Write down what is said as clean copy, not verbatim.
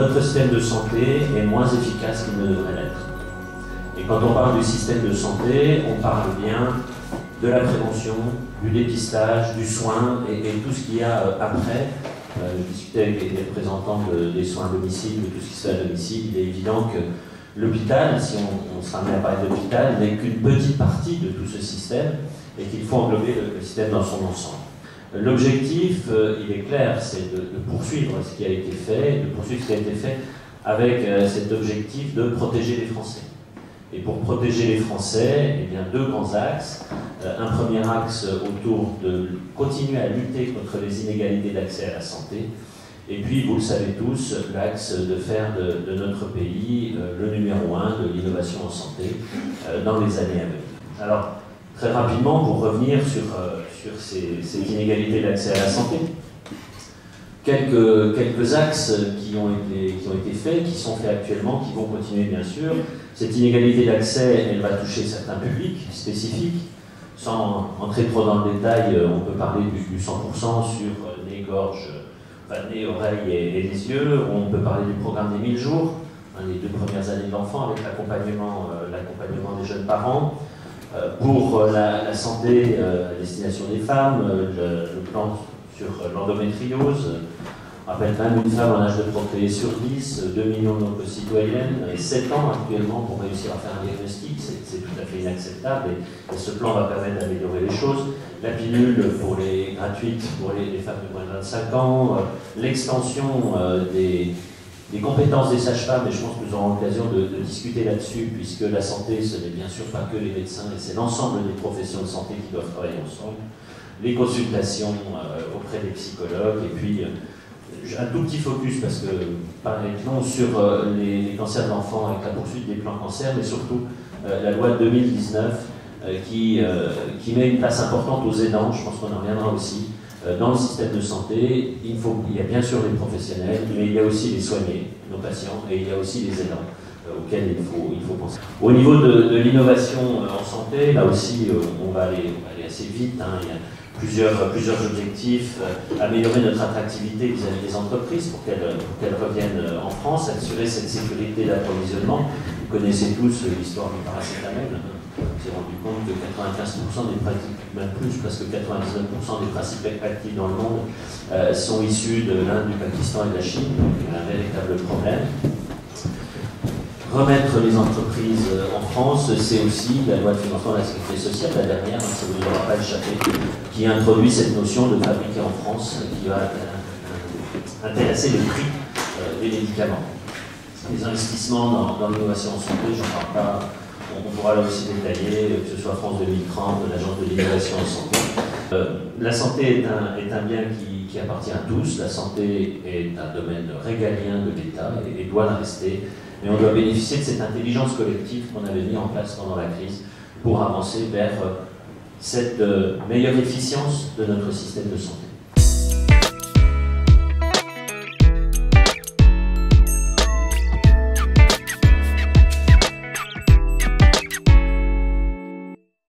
notre système de santé est moins efficace qu'il ne devrait l'être. Et quand on parle du système de santé, on parle bien de la prévention, du dépistage, du soin et tout ce qu'il y a après. Je discutais avec les représentants des soins à domicile, de tout ce qui se fait à domicile. Il est évident que l'hôpital, si on sera amené à parler d'hôpital, n'est qu'une petite partie de tout ce système et qu'il faut englober le système dans son ensemble. L'objectif, il est clair, c'est de poursuivre ce qui a été fait, avec cet objectif de protéger les Français. Et pour protéger les Français, eh bien, deux grands axes. Un premier axe autour de continuer à lutter contre les inégalités d'accès à la santé. Et puis, vous le savez tous, l'axe de faire de notre pays le numéro 1 de l'innovation en santé dans les années à venir. Alors, très rapidement, pour revenir sur ces inégalités d'accès à la santé, quelques axes qui ont été faits, qui sont faits actuellement, qui vont continuer bien sûr. Cette inégalité d'accès, elle va toucher certains publics spécifiques. Sans entrer trop dans le détail, on peut parler du 100% sur nez, gorge, nez, oreilles et les yeux. On peut parler du programme des 1000 jours, les 2 premières années de l'enfant, avec l'accompagnement des jeunes parents. Pour la santé à destination des femmes, le plan sur l'endométriose. Je rappelle quand même une femme en âge de procréer sur 10, 2 millions de nos concitoyennes, et 7 ans actuellement pour réussir à faire un diagnostic, c'est tout à fait inacceptable et ce plan va permettre d'améliorer les choses. La pilule gratuite pour les femmes de moins de 25 ans, l'extension des compétences des sages-femmes, et je pense que nous aurons l'occasion de discuter là-dessus, puisque la santé, ce n'est bien sûr pas que les médecins, et c'est l'ensemble des professions de santé qui doivent travailler ensemble. Les consultations auprès des psychologues, et puis un tout petit focus, parce que parlons sur les cancers de l'enfant avec la poursuite des plans cancer, mais surtout la loi de 2019 qui met une place importante aux aidants, je pense qu'on en reviendra aussi, dans le système de santé. Il y a bien sûr les professionnels, mais il y a aussi les soignés, nos patients, et il y a aussi les aidants auxquels il faut penser. Au niveau de l'innovation en santé, là aussi on va aller assez vite, hein. Il y a plusieurs objectifs. Améliorer notre attractivité vis-à-vis des entreprises pour qu'elles reviennent en France, assurer cette sécurité d'approvisionnement. Vous connaissez tous l'histoire du paracétamol. On s'est rendu compte que 95% des pratiques, même plus, parce que 99% des principes actifs dans le monde sont issus de l'Inde, du Pakistan et de la Chine, donc il y a un véritable problème. Remettre les entreprises en France, c'est aussi la loi de financement de la sécurité sociale, la dernière, ça ne vous aura pas échappé, qui introduit cette notion de fabriquer en France, qui va intéresser le prix des médicaments. Les investissements dans l'innovation en santé, j'en parle pas, on pourra là aussi détailler, que ce soit France 2030, l'Agence de l'innovation en santé. La santé est un bien qui appartient à tous, la santé est un domaine régalien de l'État et doit le rester. Mais on doit bénéficier de cette intelligence collective qu'on avait mis en place pendant la crise pour avancer vers cette meilleure efficience de notre système de santé.